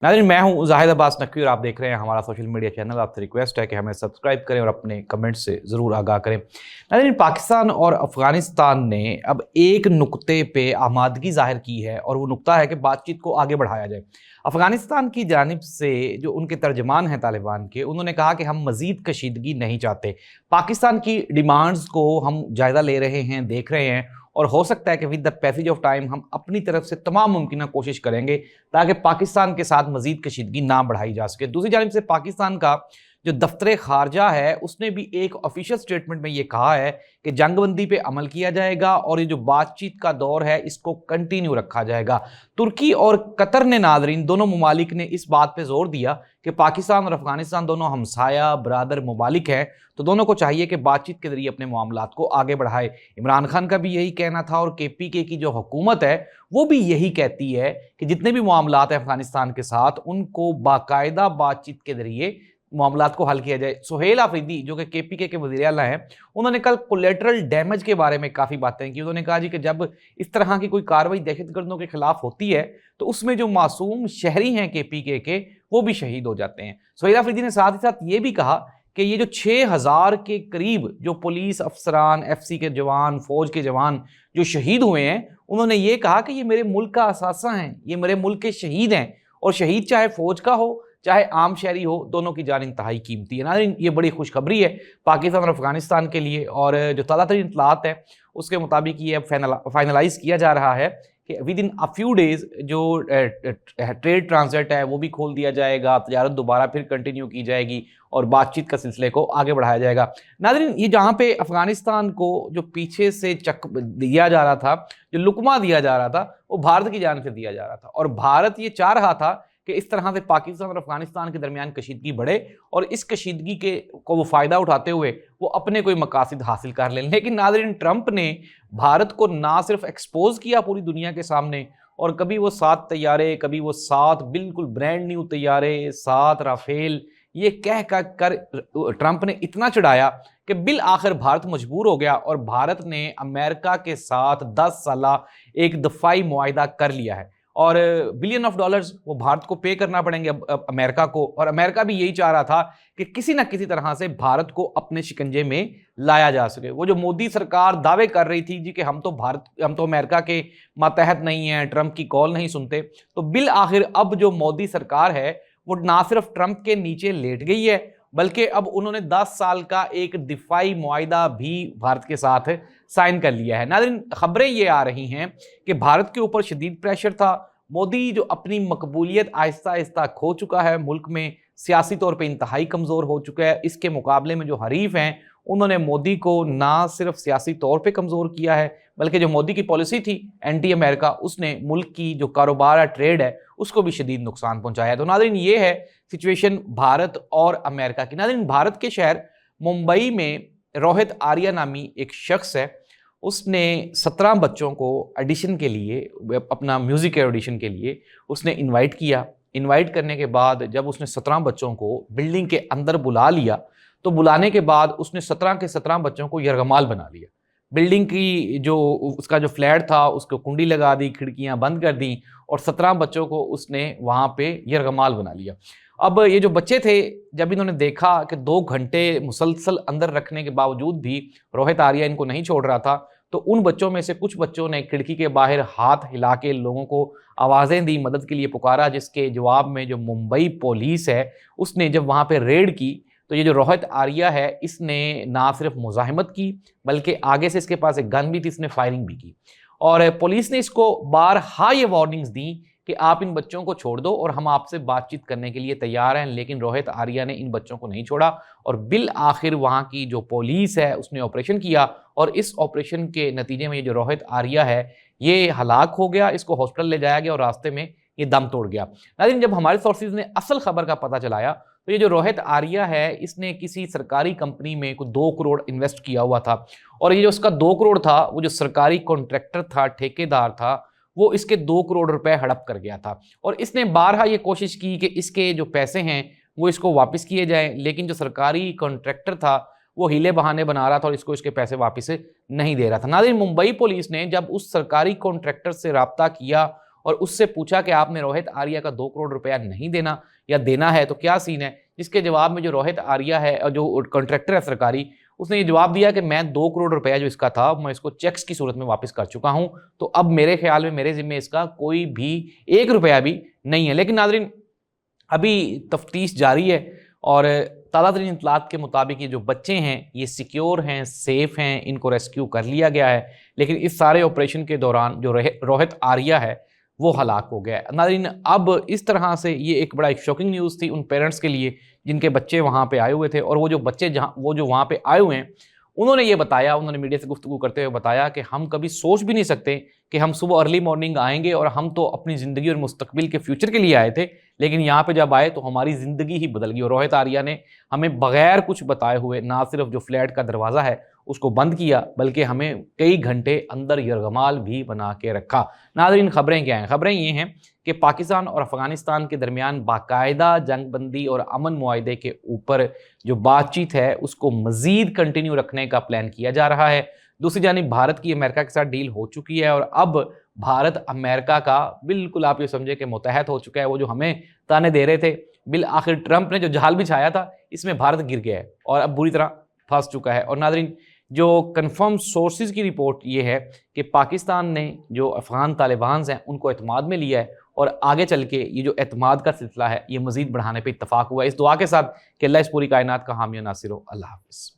नाज़रीन, मैं हूं जाहिद अब्बास नकवी और आप देख रहे हैं हमारा सोशल मीडिया चैनल। आपसे रिक्वेस्ट है कि हमें सब्सक्राइब करें और अपने कमेंट से ज़रूर आगाह करें। नाज़रीन, पाकिस्तान और अफ़गानिस्तान ने अब एक नुक्ते पे आमादगी ज़ाहिर की है और वो नुक्ता है कि बातचीत को आगे बढ़ाया जाए। अफ़गानिस्तान की जानिब से जो उनके तर्जमान हैं तालिबान के, उन्होंने कहा कि हम मज़ीद कशीदगी नहीं चाहते। पाकिस्तान की डिमांड्स को हम जायज़ा ले रहे हैं, देख रहे हैं और हो सकता है कि with the passage of time हम अपनी तरफ से तमाम मुमकिन कोशिश करेंगे ताकि पाकिस्तान के साथ मजीद कशीदगी ना बढ़ाई जा सके। दूसरी जानिब से पाकिस्तान का जो दफ्तर खारजा है, उसने भी एक ऑफिशियल स्टेटमेंट में ये कहा है कि जंगबंदी पे अमल किया जाएगा और ये जो बातचीत का दौर है इसको कंटिन्यू रखा जाएगा। तुर्की और कतर ने, नाजरीन, दोनों ममालिक ने इस बात पर जोर दिया कि पाकिस्तान और अफगानिस्तान दोनों हमसाया बरादर ममालिक हैं, तो दोनों को चाहिए कि बातचीत के जरिए अपने मामलात को आगे बढ़ाए। इमरान खान का भी यही कहना था और KPK की जो हुकूमत है वो भी यही कहती है कि जितने भी मामलात हैं अफगानिस्तान के साथ, उनको बाकायदा बातचीत के जरिए मामलात को हल किया जाए। सुहेल आफरीदी जो कि KPK के वज़ीर आला हैं, उन्होंने कल कोलेटरल डैमेज के बारे में काफ़ी बातें की। उन्होंने कहा जी कि जब इस तरह की कोई कार्रवाई दहशतगर्दों के खिलाफ होती है तो उसमें जो मासूम शहरी हैं KPK के, वो भी शहीद हो जाते हैं। सुहेल आफरीदी ने साथ ही साथ ये भी कहा कि ये जो 6000 के करीब जो पुलिस अफसरान, FC के जवान, फौज के जवान जो शहीद हुए हैं, उन्होंने ये कहा कि ये मेरे मुल्क का असासा हैं, ये मेरे मुल्क के शहीद हैं और शहीद चाहे फौज का हो चाहे आम शहरी हो, दोनों की जान इंतहाई कीमती है। नाज़रीन, ये बड़ी खुशखबरी है पाकिस्तान और अफगानिस्तान के लिए और जो ताज़ा तरीन इत्तलात है उसके मुताबिक ये अब फाइनलाइज किया जा रहा है कि with in a few days जो ट्रेड ट्रांजिट है वो भी खोल दिया जाएगा, तजारत दोबारा फिर कंटिन्यू की जाएगी और बातचीत का सिलसिले को आगे बढ़ाया जाएगा। नाज़रीन, ये जहाँ पे अफगानिस्तान को जो पीछे से चक दिया जा रहा था, जो लुकमा दिया जा रहा था, वो भारत की जानिब से दिया जा रहा था और भारत ये चाह रहा था कि इस तरह से पाकिस्तान और अफगानिस्तान के दरमियान कशीदगी बढ़े और इस कशीदगी के को वो फ़ायदा उठाते हुए वो अपने कोई मकासद हासिल कर लें। लेकिन नाज़रीन, ट्रंप ने भारत को ना सिर्फ एक्सपोज किया पूरी दुनिया के सामने, और कभी वो 7 तैयारे, कभी वो 7 बिल्कुल ब्रांड न्यू तैयारे, 7 राफेल, ये कह कर ट्रंप ने इतना चढ़ाया कि बिल आखिर भारत मजबूर हो गया और भारत ने अमेरिका के साथ 10 साला एक दफ़ाई मुआहिदा कर लिया है और $बिलियन वो भारत को पे करना पड़ेंगे अब अमेरिका को। और अमेरिका भी यही चाह रहा था कि किसी ना किसी तरह से भारत को अपने शिकंजे में लाया जा सके। वो जो मोदी सरकार दावे कर रही थी जी कि हम तो अमेरिका के मातहत नहीं हैं, ट्रंप की कॉल नहीं सुनते, तो बिल आखिर अब जो मोदी सरकार है वो ना सिर्फ ट्रंप के नीचे लेट गई है बल्कि अब उन्होंने 10 साल का एक दिफाई मुआहिदा भी भारत के साथ साइन कर लिया है। नाज़रीन, खबरें ये आ रही हैं कि भारत के ऊपर शदीद प्रेशर था। मोदी जो अपनी मकबूलियत आहिस्ता आहिस्ता खो चुका है, मुल्क में सियासी तौर पे इंतहाई कमज़ोर हो चुका है। इसके मुकाबले में जो हरीफ हैं उन्होंने मोदी को ना सिर्फ सियासी तौर पे कमज़ोर किया है बल्कि जो मोदी की पॉलिसी थी एंटी अमेरिका, उसने मुल्क की जो कारोबार है, ट्रेड है, उसको भी शदीद नुकसान पहुंचाया है। तो नाज़रीन, ये है सिचुएशन भारत और अमेरिका की। नाज़रीन, भारत के शहर मुंबई में रोहित आर्या नामी एक शख्स है, उसने 17 बच्चों को ऑडिशन के लिए, अपना म्यूज़िक के ऑडिशन के लिए उसने इनवाइट किया। इनवाइट करने के बाद जब उसने 17 बच्चों को बिल्डिंग के अंदर बुला लिया, तो बुलाने के बाद उसने 17 के 17 बच्चों को यरगमाल बना लिया। बिल्डिंग की जो उसका जो फ्लैट था उसको कुंडी लगा दी, खिड़कियां बंद कर दी और 17 बच्चों को उसने वहाँ पे यरगमाल बना लिया। अब ये जो बच्चे थे, जब इन्होंने देखा कि 2 घंटे मुसलसल अंदर रखने के बावजूद भी रोहित आर्या इनको नहीं छोड़ रहा था, तो उन बच्चों में से कुछ बच्चों ने खिड़की के बाहर हाथ हिला के लोगों को आवाज़ें दी, मदद के लिए पुकारा, जिसके जवाब में जो मुंबई पुलिस है उसने जब वहाँ पे रेड की तो ये जो रोहित आर्या है इसने ना सिर्फ मुज़ाहिमत की बल्कि आगे से इसके पास एक गन भी थी, इसने फायरिंग भी की और पुलिस ने इसको बारहा ये वार्निंग्स दी कि आप इन बच्चों को छोड़ दो और हम आपसे बातचीत करने के लिए तैयार हैं। लेकिन रोहित आर्या ने इन बच्चों को नहीं छोड़ा और बिल आखिर वहाँ की जो पुलिस है उसने ऑपरेशन किया और इस ऑपरेशन के नतीजे में ये जो रोहित आर्या है ये हलाक हो गया, इसको हॉस्पिटल ले जाया गया और रास्ते में ये दम तोड़ गया। नाज़रीन, जब हमारे सोर्सेज ने असल खबर का पता चलाया तो ये जो रोहित आर्या है इसने किसी सरकारी कंपनी में कुछ 2 करोड़ इन्वेस्ट किया हुआ था और ये जो उसका 2 करोड़ था, वो जो सरकारी कॉन्ट्रैक्टर था, ठेकेदार था, वो इसके 2 करोड़ रुपए हड़प कर गया था और इसने बारहा ये कोशिश की कि इसके जो पैसे हैं वो इसको वापस किए जाएं, लेकिन जो सरकारी कॉन्ट्रैक्टर था वो हीले बहाने बना रहा था और इसको इसके पैसे वापस नहीं दे रहा था। नाज़रीन, मुंबई पुलिस ने जब उस सरकारी कॉन्ट्रैक्टर से रब्ता किया और उससे पूछा कि आपने रोहित आर्या का 2 करोड़ रुपया नहीं देना या देना है तो क्या सीन है, जिसके जवाब में जो रोहित आर्या है और जो कॉन्ट्रैक्टर है सरकारी, उसने ये जवाब दिया कि मैं 2 करोड़ रुपया जो इसका था मैं इसको चेक्स की सूरत में वापस कर चुका हूं, तो अब मेरे ख्याल में मेरे जिम्मे इसका कोई भी 1 रुपया भी नहीं है। लेकिन नाज़रीन अभी तफ्तीश जारी है और ताज़ा तरीन इत्तलात के मुताबिक ये जो बच्चे हैं ये सिक्योर हैं, सेफ हैं, इनको रेस्क्यू कर लिया गया है। लेकिन इस सारे ऑपरेशन के दौरान जो रोहित आर्या है वो हलाक हो गया है। नाज़रीन अब इस तरह से ये एक बड़ा शॉकिंग न्यूज़ थी उन पेरेंट्स के लिए जिनके बच्चे वहाँ पे आए हुए थे, और वो जो बच्चे वो जो वहाँ पे आए हुए हैं उन्होंने ये बताया, उन्होंने मीडिया से गुफ्तगू करते हुए बताया कि हम कभी सोच भी नहीं सकते कि हम सुबह अर्ली मॉर्निंग आएंगे और हम तो अपनी ज़िंदगी और मुस्तकबिल के फ्यूचर के लिए आए थे, लेकिन यहाँ पे जब आए तो हमारी ज़िंदगी ही बदल गई। और रोहित आर्या ने हमें बगैर कुछ बताए हुए ना सिर्फ जो फ्लैट का दरवाज़ा है उसको बंद किया, बल्कि हमें कई घंटे अंदर यरगमाल भी बना के रखा। नाज़रीन खबरें क्या हैं? खबरें ये हैं कि पाकिस्तान और अफ़गानिस्तान के दरमियान बाकायदा जंगबंदी और अमन मुआहदे के ऊपर जो बातचीत है उसको मज़ीद कंटिन्यू रखने का प्लान किया जा रहा है। दूसरी जानिब भारत की अमेरिका के साथ डील हो चुकी है और अब भारत अमेरिका का बिल्कुल आप ये समझे कि मुतहद हो चुका है। वो जो हमें ताने दे रहे थे, बिल आखिर ट्रंप ने जो जाल बिछाया था इसमें भारत गिर गया है और अब बुरी तरह फंस चुका है। और नाज़रीन जो कंफर्म सोर्सेज की रिपोर्ट ये है कि पाकिस्तान ने जो अफ़गान तालिबान हैं उनको एतमाद में लिया है और आगे चल के ये जो एतमाद का सिलसिला है ये मज़ीद बढ़ाने पर इत्तफाक हुआ है। इस दुआ के साथ कि अल्लाह इस पूरी कायनात का हामी और नासिर हो। अल्लाह हाफ़िज़।